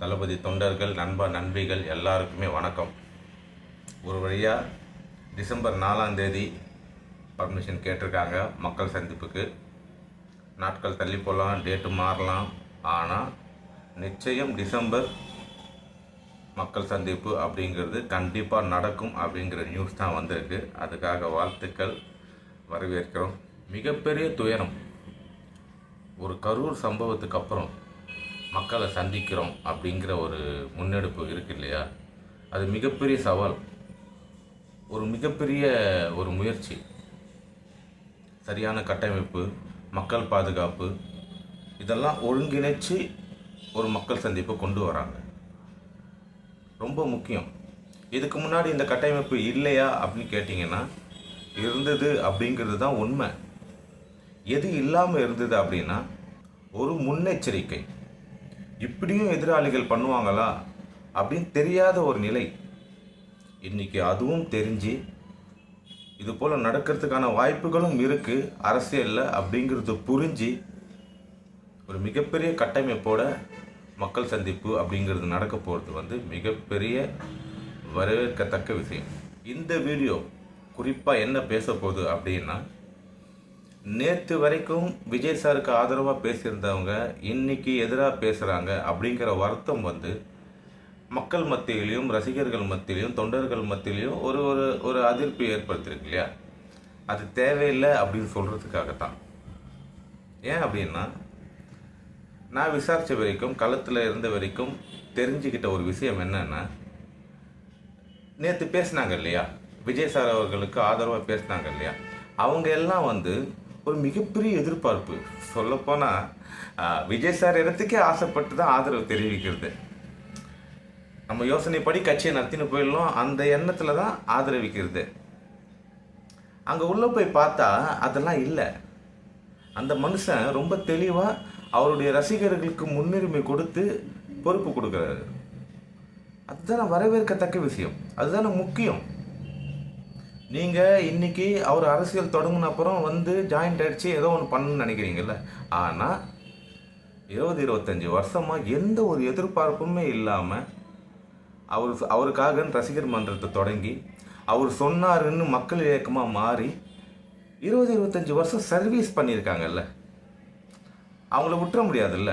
தளபதி தொண்டர்கள், நண்பிகள் எல்லாருக்குமே வணக்கம். ஒரு வழியாக டிசம்பர் 4ஆம் தேதி பர்மிஷன் கேட்டிருக்காங்க மக்கள் சந்திப்புக்கு. நாட்கள் தள்ளி போகலாம், டேட்டு மாறலாம். ஆனால் நிச்சயம் டிசம்பர் மக்கள் சந்திப்பு அப்படிங்கிறது கண்டிப்பாக நடக்கும் அப்படிங்கிற நியூஸ் தான் வந்திருக்கு. அதுக்காக வாழ்த்துக்கள், வரவேற்கிறோம். மிகப்பெரிய துயரம், ஒரு கரூர் சம்பவத்துக்கு அப்புறம் மக்களை சந்திக்கிறோம் அப்படிங்கிற ஒரு முன்னெடுப்பு இருக்கு இல்லையா? அது மிகப்பெரிய சவால், ஒரு மிகப்பெரிய ஒரு முயற்சி. சரியான கட்டமைப்பு, மக்கள் பாதுகாப்பு, இதெல்லாம் ஒருங்கிணைச்சு ஒரு மக்கள் சந்திப்பை கொண்டு வராங்க. ரொம்ப முக்கியம். இதுக்கு முன்னாடி இந்த கட்டமைப்பு இல்லையா அப்படின்னு கேட்டிங்கன்னா, இருந்தது அப்படிங்கிறது தான் உண்மை. எது இல்லாமல் இருந்தது அப்படின்னா ஒரு முன்னெச்சரிக்கை. இப்படியும் எதிராளிகள் பண்ணுவாங்களா அப்படின்னு தெரியாத ஒரு நிலை. இன்றைக்கி அதுவும் தெரிஞ்சு இது போல் நடக்கிறதுக்கான வாய்ப்புகளும் இருக்குது அரசியலில் அப்படிங்கிறது புரிஞ்சு ஒரு மிகப்பெரிய கட்டமைப்போட மக்கள் சந்திப்பு அப்படிங்கிறது நடக்க போகிறது மிகப்பெரிய வரவேற்கத்தக்க விஷயம். இந்த வீடியோ குறிப்பாக என்ன பேச போகுது அப்படின்னா, நேற்று வரைக்கும் விஜய் சாருக்கு ஆதரவாக பேசியிருந்தவங்க இன்னைக்கு எதிராக பேசுகிறாங்க அப்படிங்கிற வருத்தம் மக்கள் மத்தியிலையும், ரசிகர்கள் மத்தியிலையும், தொண்டர்கள் மத்தியிலையும் ஒரு ஒரு ஒரு அதிர்ப்பு ஏற்படுத்தியிருக்கு இல்லையா? அது தேவையில்லை அப்படின்னு சொல்கிறதுக்காகத்தான். ஏன் அப்படின்னா, நான் விசாரித்த வரைக்கும், களத்தில் இருந்த வரைக்கும் தெரிஞ்சுக்கிட்ட ஒரு விஷயம் என்னன்னா, நேற்று பேசினாங்க இல்லையா, விஜய் சார் அவர்களுக்கு ஆதரவாக பேசினாங்க இல்லையா, அவங்க எல்லாம் ஒரு மிகப்பெரிய எதிர்பார்ப்பு. சொல்லப்போனால் விஜய் சார் இடத்துக்கே ஆசைப்பட்டு தான் ஆதரவு தெரிவிக்கிறது. நம்ம யோசனைப்படி கட்சியை நடத்தின்னு போயிடலாம் அந்த எண்ணத்தில் தான் ஆதரவிக்கிறது. அங்கே உள்ளே போய் பார்த்தா அதெல்லாம் இல்லை. அந்த மனுஷன் ரொம்ப தெளிவாக அவருடைய ரசிகர்களுக்கு முன்னுரிமை கொடுத்து பொறுப்பு கொடுக்குறாரு. அதுதானே வரவேற்கத்தக்க விஷயம், அதுதானே முக்கியம். நீங்கள் இன்றைக்கி அவர் அரசியல் தொடங்கின அப்புறம் ஜாயிண்ட் ஆகிடுச்சு ஏதோ ஒன்று பண்ணணும்னு நினைக்கிறீங்கல்ல. ஆனால் 20-25 வருஷமாக எந்த ஒரு எதிர்பார்ப்புமே இல்லாமல் அவருக்காக ரசிகர் மன்றத்தை தொடங்கி அவர் சொன்னாருன்னு மக்கள் இயக்கமாக மாறி 20-25 வருஷம் சர்வீஸ் பண்ணியிருக்காங்கல்ல. அவங்கள விட்டுற முடியாதுல்ல.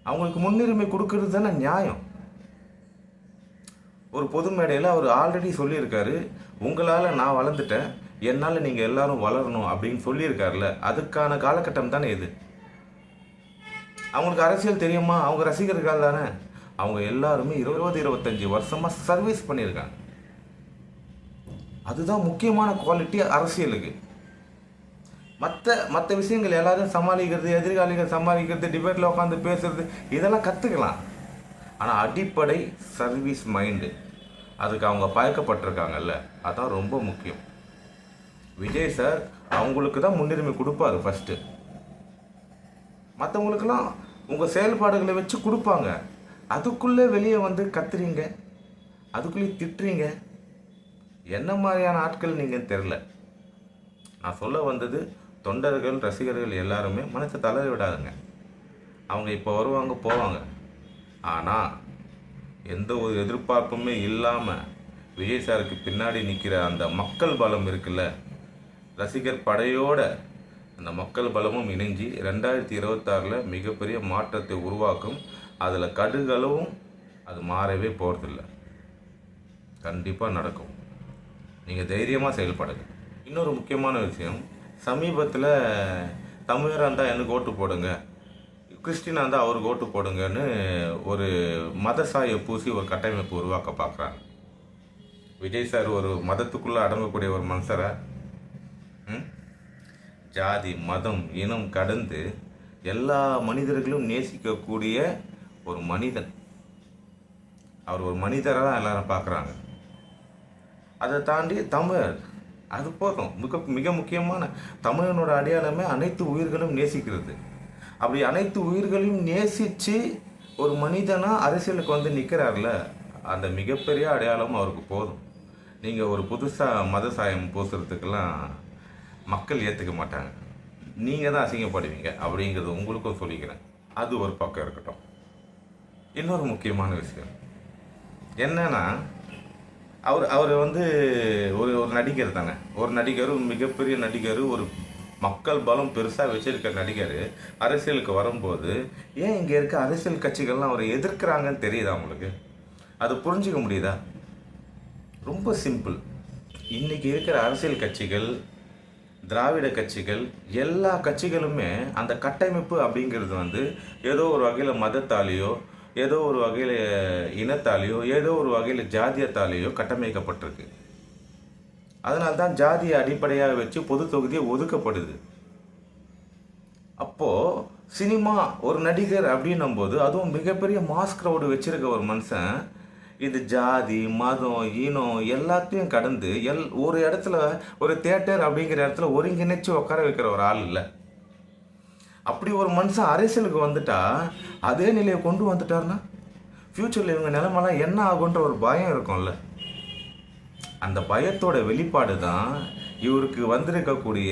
அவங்களுக்கு முன்னுரிமை கொடுக்கறது தானே நியாயம். ஒரு பொது மேடையில் அவர் ஆல்ரெடி சொல்லியிருக்காரு, உங்களால் நான் வளர்ந்துட்டேன், என்னால் நீங்கள் எல்லாரும் வளரணும் அப்படின்னு சொல்லியிருக்காருல்ல. அதுக்கான காலகட்டம் தானே இது. அவங்களுக்கு அரசியல் தெரியுமா? அவங்க ரசிகர்கள் தானே. அவங்க எல்லாருமே 20-25 வருஷமாக சர்வீஸ் பண்ணியிருக்காங்க. அதுதான் முக்கியமான குவாலிட்டி அரசியலுக்கு. மற்ற விஷயங்கள் எல்லாரும் சமாளிக்கிறது, எதிர்காலிகள் சமாளிக்கிறது, டிபேட்டில் உட்காந்து பேசுறது, இதெல்லாம் கற்றுக்கலாம். ஆனால் அடிப்படை சர்வீஸ் மைண்டு, அதுக்கு அவங்க பழக்கப்பட்டிருக்காங்கல்ல, அதான் ரொம்ப முக்கியம். விஜய் சார் அவங்களுக்கு தான் முன்னுரிமை கொடுப்பாரு ஃபஸ்ட்டு. மற்றவங்களுக்கெல்லாம் உங்கள் செயல்பாடுகளை வச்சு கொடுப்பாங்க. அதுக்குள்ளே வெளியே கத்துறீங்க, அதுக்குள்ளேயே திட்டுறீங்க. என்ன மாதிரியான ஆட்கள் நீங்கள் தெரில. நான் சொல்ல தொண்டர்கள், ரசிகர்கள் எல்லாருமே மனசை தளர விடாதுங்க. அவங்க இப்போ வருவாங்க, போவாங்க. ஆனால் எந்த ஒரு எதிர்பார்ப்புமே இல்லாமல் விஜய் சாருக்கு பின்னாடி நிற்கிற அந்த மக்கள் பலம் இருக்குல்ல, ரசிகர் படையோட அந்த மக்கள் பலமும் இணைஞ்சி 2026 மிகப்பெரிய மாற்றத்தை உருவாக்கும். அதில் கடுகளவும் அது மாறவே போகிறதில்ல. கண்டிப்பாக நடக்கும். நீங்கள் தைரியமாக செயல்படுங்க. இன்னொரு முக்கியமான விஷயம், சமீபத்தில் தமிழராக இருந்தால் எனக்கு ஓட்டு போடுங்க, கிறிஸ்டினாக இருந்தால் அவருக்கு ஓட்டு போடுங்கன்னு ஒரு மதசாயை பூசி ஒரு கட்டமைப்பு உருவாக்க பார்க்குறாங்க. விஜய் சார் ஒரு மதத்துக்குள்ளே அடங்கக்கூடிய ஒரு மனுஷரை, ஜாதி, மதம், இனம் கடந்து எல்லா மனிதர்களும் நேசிக்கக்கூடிய ஒரு மனிதன். அவர் ஒரு மனிதராக தான் எல்லாரும் பார்க்குறாங்க. அதை தாண்டி தமிழர், அது போதும். மிக முக்கியமான தமிழனோட அடையாளமே அனைத்து உயிர்களும் நேசிக்கிறது. அப்படி அனைத்து உயிர்களையும் நேசித்து ஒரு மனிதனாக அரசியலுக்கு நிற்கிறார்ல, அந்த மிகப்பெரிய அடையாளம் அவருக்கு போதும். நீங்கள் ஒரு புதுசாக மத சாயம் பூசுறதுக்கெல்லாம் மக்கள் ஏற்றுக்க மாட்டாங்க. நீங்கள் தான் அசிங்கப்படுவீங்க அப்படிங்கிறது உங்களுக்கும் சொல்லிக்கிறேன். அது ஒரு பக்கம் இருக்கட்டும். இன்னொரு முக்கியமான விஷயம் என்னன்னா, அவர் அவர் வந்து ஒரு ஒரு நடிகர் தானே. ஒரு நடிகர், ஒரு மிகப்பெரிய நடிகர், ஒரு மக்கள் பலம் பெருசாக வச்சிருக்க நடிகர் அரசியலுக்கு வரும்போது ஏன் இங்கே இருக்க அரசியல் கட்சிகள்லாம் அவரை எதிர்க்கிறாங்கன்னு தெரியுதா உங்களுக்கு? அது புரிஞ்சுக்க முடியுதா? ரொம்ப சிம்பிள். இன்றைக்கி இருக்கிற அரசியல் கட்சிகள், திராவிட கட்சிகள், எல்லா கட்சிகளுமே அந்த கட்டமைப்பு அப்படிங்கிறது வந்து ஏதோ ஒரு வகையில் மதத்தாலேயோ, ஏதோ ஒரு வகையில் இனத்தாலேயோ, ஏதோ ஒரு வகையில் ஜாதியத்தாலேயோ கட்டமைக்கப்பட்டிருக்கு. அதனால தான் ஜாதியை அடிப்படையாக வச்சு பொது தொகுதியை ஒதுக்கப்படுது. அப்போது சினிமா ஒரு நடிகர் அப்படின்னும் போது, அதுவும் மிகப்பெரிய மாஸ் க்ரௌடு வச்சிருக்க ஒரு மனுஷன், இது ஜாதி, மதம், ஈனம் எல்லாத்தையும் கடந்து ஒரு இடத்துல, ஒரு தியேட்டர் அப்படிங்கிற இடத்துல ஒருங்கிணைச்சு உட்கார வைக்கிற ஒரு ஆள் இல்லை. அப்படி ஒரு மனுஷன் அரசியலுக்கு வந்துட்டா, அதே நிலையை கொண்டு வந்துட்டாருன்னா ஃப்யூச்சரில் இவங்க நிலைமெல்லாம் என்ன ஆகுன்ற ஒரு பயம் இருக்கும்ல. அந்த பயத்தோட வெளிப்பாடு தான் இவருக்கு வந்திருக்கக்கூடிய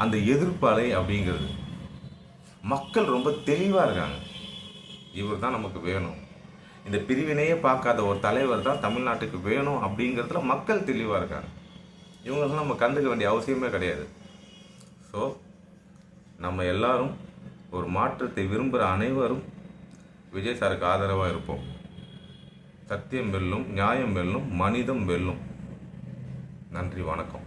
அந்த எதிர்ப்பாலை அப்படிங்கிறது. மக்கள் ரொம்ப தெளிவாக இருக்காங்க. இவர் தான் நமக்கு வேணும், இந்த பிரிவினையே பார்க்காத ஒரு தலைவர் தான் தமிழ்நாட்டுக்கு வேணும் அப்படிங்கிறதுல மக்கள் தெளிவாக இருக்காங்க. இவங்கெல்லாம் நம்ம கண்டுக்க வேண்டிய அவசியமே கிடையாது. ஸோ நம்ம எல்லாரும், ஒரு மாற்றத்தை விரும்புகிற அனைவரும் விஜய் சாருக்கு ஆதரவாக இருப்போம். சத்தியம் வெல்லும், நியாயம் வெல்லும், மனிதம் வெல்லும். நன்றி, வணக்கம்.